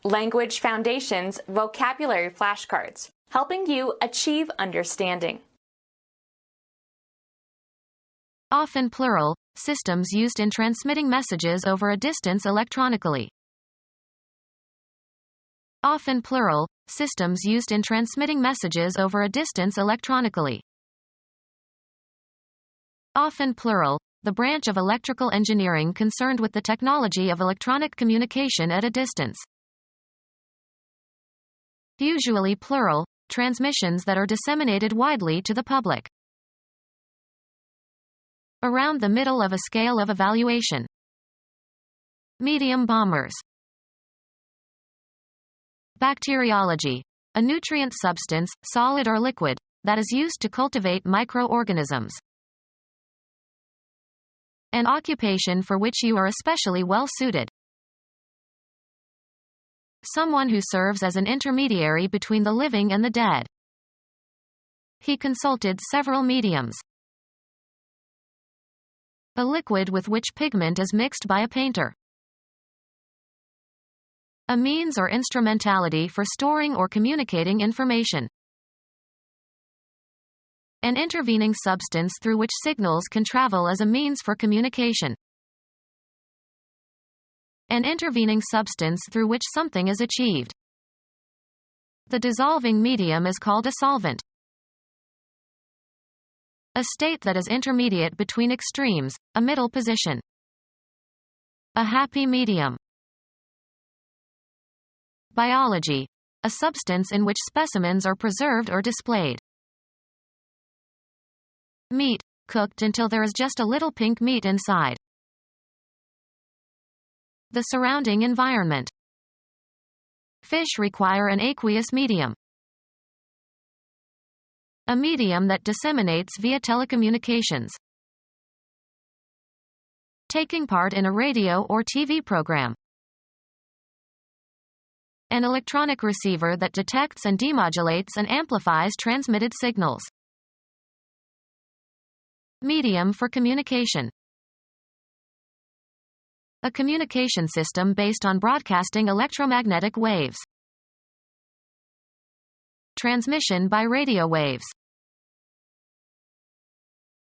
Language Foundations Vocabulary Flashcards, helping you achieve understanding. Often plural, systems used in transmitting messages over a distance electronically. Often plural, systems used in transmitting messages over a distance electronically. Often plural, the branch of electrical engineering concerned with the technology of electronic communication at a distance. Usually plural, transmissions that are disseminated widely to the public. Around the middle of a scale of evaluation. Medium bombers. Bacteriology. A nutrient substance, solid or liquid, that is used to cultivate microorganisms. An occupation for which you are especially well suited. Someone who serves as an intermediary between the living and the dead. He consulted several mediums. A liquid with which pigment is mixed by a painter. A means or instrumentality for storing or communicating information. An intervening substance through which signals can travel as a means for communication. An intervening substance through which something is achieved. The dissolving medium is called a solvent. A state that is intermediate between extremes, a middle position. A happy medium. Biology. A substance in which specimens are preserved or displayed. Meat, cooked until there is just a little pink meat inside. The surrounding environment. Fish require an aqueous medium. A medium that disseminates via telecommunications. Taking part in a radio or TV program. An electronic receiver that detects and demodulates and amplifies transmitted signals. Medium for communication. A communication system based on broadcasting electromagnetic waves. Transmission by radio waves.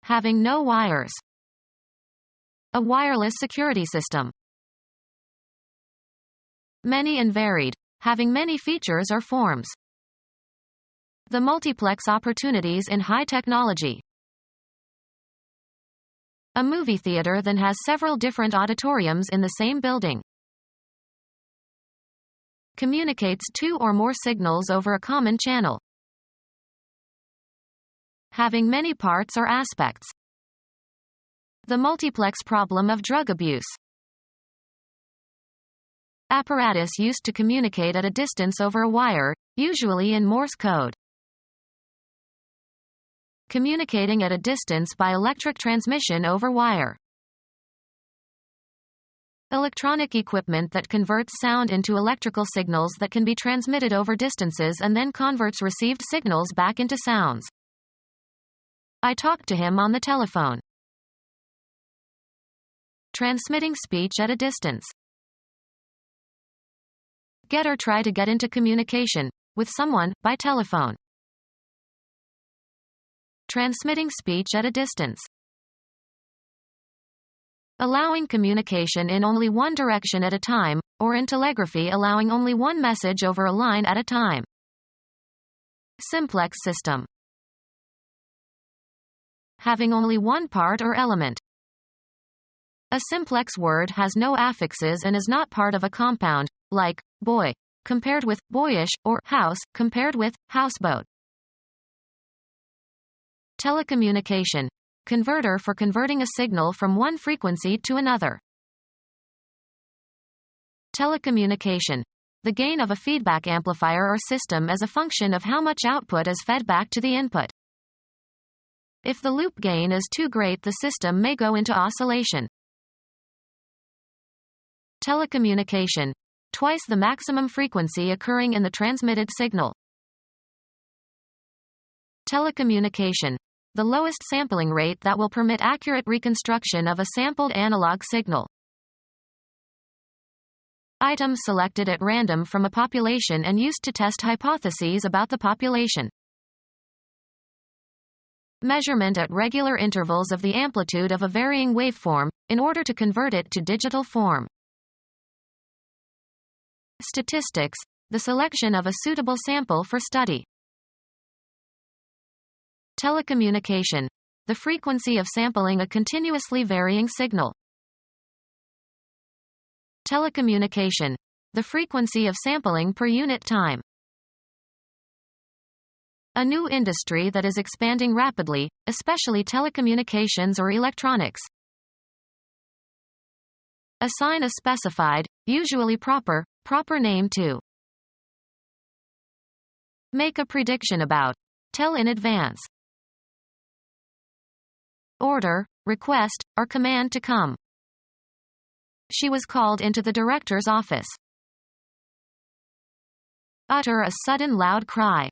Having no wires. A wireless security system. Many and varied, having many features or forms. The multiplex opportunities in high technology. A movie theater that has several different auditoriums in the same building. Communicates two or more signals over a common channel. Having many parts or aspects. The multiplex problem of drug abuse. Apparatus used to communicate at a distance over a wire, usually in Morse code. Communicating at a distance by electric transmission over wire. Electronic equipment that converts sound into electrical signals that can be transmitted over distances and then converts received signals back into sounds. I talked to him on the telephone. Transmitting speech at a distance. Get or try to get into communication with someone by telephone. Transmitting speech at a distance. Allowing communication in only one direction at a time, or in telegraphy allowing only one message over a line at a time. Simplex system. Having only one part or element. A simplex word has no affixes and is not part of a compound, like boy, compared with boyish, or house, compared with houseboat. Telecommunication. Converter for converting a signal from one frequency to another. Telecommunication. The gain of a feedback amplifier or system as a function of how much output is fed back to the input. If the loop gain is too great, the system may go into oscillation. Telecommunication. Twice the maximum frequency occurring in the transmitted signal. Telecommunication. The lowest sampling rate that will permit accurate reconstruction of a sampled analog signal. Items selected at random from a population and used to test hypotheses about the population. Measurement at regular intervals of the amplitude of a varying waveform, in order to convert it to digital form. Statistics, the selection of a suitable sample for study. Telecommunication, the frequency of sampling a continuously varying signal. Telecommunication, the frequency of sampling per unit time. A new industry that is expanding rapidly, especially telecommunications or electronics. Assign a specified, usually proper name to. Make a prediction about. Tell in advance. Order, request, or command to come. She was called into the director's office. Utter a sudden loud cry.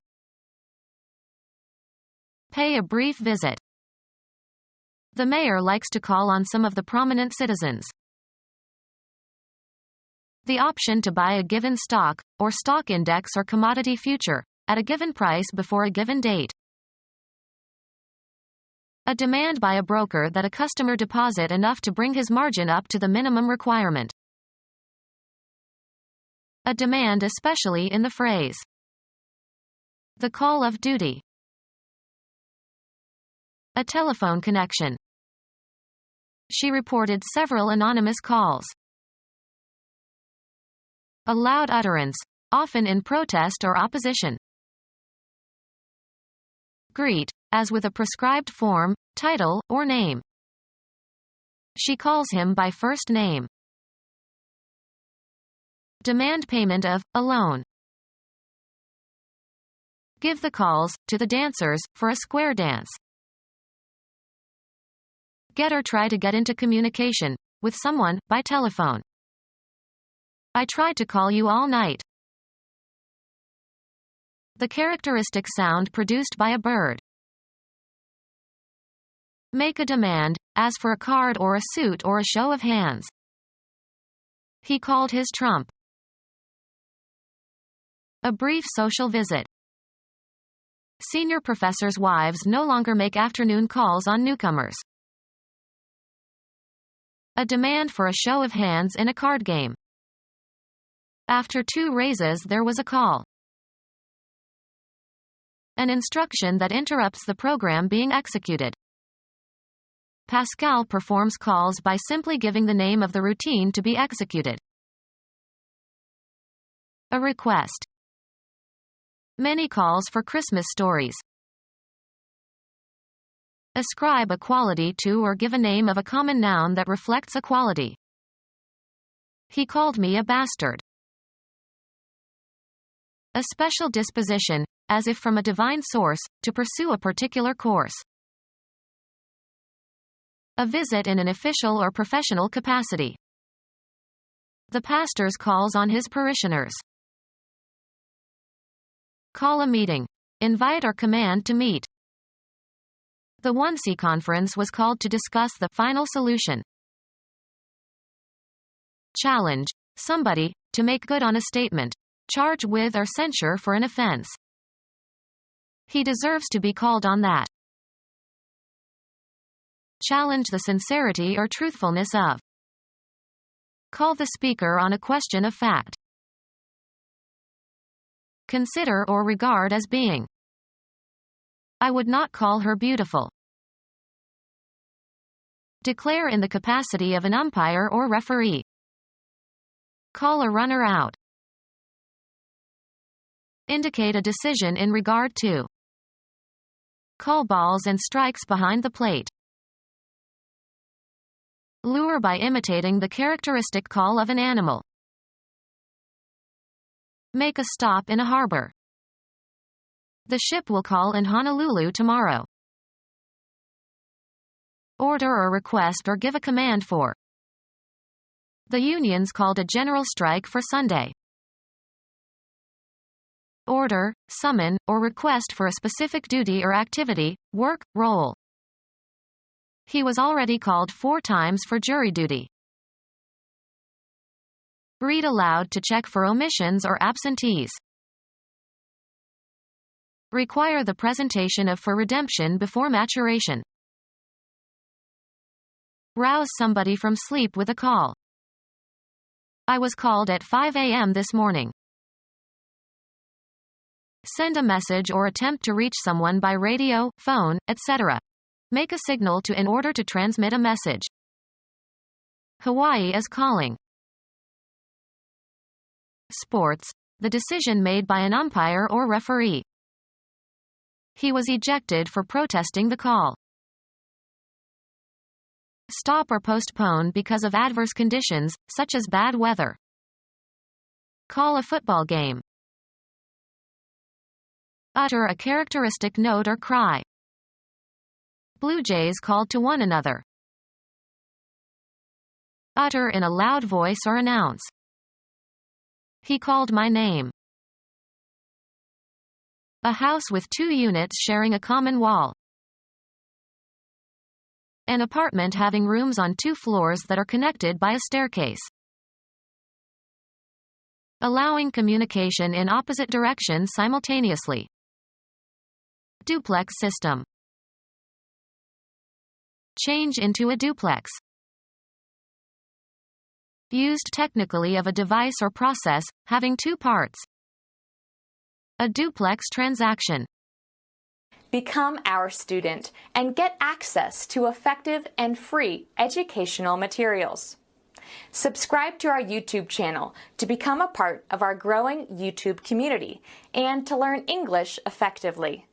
Pay a brief visit. The mayor likes to call on some of the prominent citizens. The option to buy a given stock, or stock index or commodity future, at a given price before a given date. A demand by a broker that a customer deposit enough to bring his margin up to the minimum requirement. A demand especially in the phrase. The call of duty. A telephone connection. She reported several anonymous calls. A loud utterance, often in protest or opposition. Greet, as with a prescribed form, title, or name. She calls him by first name. Demand payment of a loan. Give the calls to the dancers for a square dance. Get or try to get into communication with someone by telephone. I tried to call you all night. The characteristic sound produced by a bird. Make a demand, as for a card or a suit or a show of hands. He called his trump. A brief social visit. Senior professors' wives no longer make afternoon calls on newcomers. A demand for a show of hands in a card game. After 2 raises there was a call. An instruction that interrupts the program being executed. Pascal performs calls by simply giving the name of the routine to be executed. A request. Many calls for Christmas stories. Ascribe a quality to or give a name of a common noun that reflects a quality. He called me a bastard. A special disposition, as if from a divine source, to pursue a particular course. A visit in an official or professional capacity. The pastor's calls on his parishioners. Call a meeting. Invite or command to meet. The 1C conference was called to discuss the final solution. Challenge somebody to make good on a statement, charge with or censure for an offense. He deserves to be called on that. Challenge the sincerity or truthfulness of. Call the speaker on a question of fact. Consider or regard as being. I would not call her beautiful. Declare in the capacity of an umpire or referee. Call a runner out. Indicate a decision in regard to. Call balls and strikes behind the plate. Lure by imitating the characteristic call of an animal. Make a stop in a harbor. The ship will call in Honolulu tomorrow. Order or request or give a command for. The unions called a general strike for Sunday. Order, summon, or request for a specific duty or activity, work, role. He was already called 4 times for jury duty. Read aloud to check for omissions or absentees. Require the presentation of for redemption before maturation. Rouse somebody from sleep with a call. I was called at 5 a.m. this morning. Send a message or attempt to reach someone by radio, phone, etc. Make a signal in order to transmit a message. Hawaii is calling. Sports, the decision made by an umpire or referee. He was ejected for protesting the call. Stop or postpone because of adverse conditions, such as bad weather. Call a football game. Utter a characteristic note or cry. Blue Jays called to one another. Utter in a loud voice or announce. He called my name. A house with 2 units sharing a common wall. An apartment having rooms on 2 floors that are connected by a staircase. Allowing communication in opposite directions simultaneously. Duplex system. Change into a duplex. Used technically of a device or process, having 2 parts. A duplex transaction. Become our student and get access to effective and free educational materials. Subscribe to our YouTube channel to become a part of our growing YouTube community and to learn English effectively.